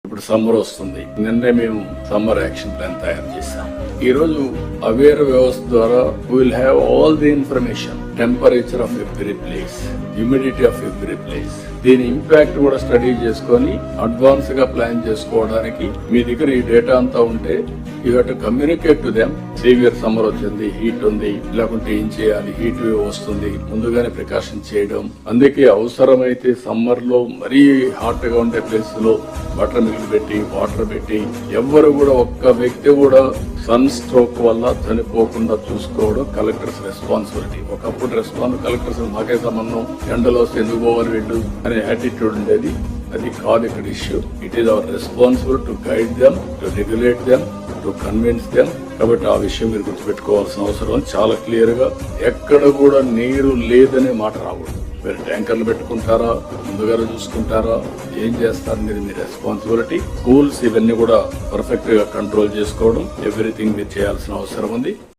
ఇప్పుడు సమ్మర్ వస్తుంది. నిన్నే మేము సమ్మర్ యాక్షన్ ప్లాన్ తయారు చేశాం. ఈ రోజు అవేర్ వ్యవస్థ ద్వారా will have all the information, temperature of every place, humidity of every place, దీని ఇంపాక్ట్ కూడా స్టడీ చేసుకొని అడ్వాన్స్ గా ప్లాన్ చేసుకోవడానికి మీ దగ్గర ఈ డేటా అంతా ఉంటే you have to communicate to them. Severe summer వచ్చింది, హీట్ ఉంది, లేకుంటే ఏం చేయాలి, హీట్ వేవ్ వస్తుంది, ముందుగానే ప్రికాషన్ చేయడం. అందుకే అవసరమైతే సమ్మర్ లో మరీ హాట్ గా ఉండే ప్లేస్ లో బటర్ మిల్క్ పెట్టి, వాటర్ పెట్టి, ఎవ్వరు కూడా ఒక్క వ్యక్తి కూడా సన్ స్ట్రోక్ వల్ల చనిపోకుండా చూసుకోవడం కలెక్టర్స్ రెస్పాన్సిబిలిటీ. ఒకప్పుడు కలెక్టర్స్ మాకే సంబంధం, ఎండలో వస్తే ఎందుకు పోవాలి వీళ్ళు అనే యాటిట్యూడ్ ఉండేది. అది కాదు ఇక్కడ issue. It is our responsible to guide them, to regulate them, to convince them. కాబట్టి ఆ విషయం మీరు గుర్తుపెట్టుకోవాల్సిన అవసరం చాలా క్లియర్ గా. ఎక్కడ కూడా నీరు లేదనే మాట రాకూడదు. మీరు ట్యాంకర్లు పెట్టుకుంటారా, ముందుగా చూసుకుంటారా, ఏం చేస్తారు మీరు, మీ రెస్పాన్సిబిలిటీ. స్కూల్స్ ఇవన్నీ కూడా పర్ఫెక్ట్ గా కంట్రోల్ చేసుకోవడం, ఎవ్రీథింగ్ మీరు చేయాల్సిన అవసరం ఉంది.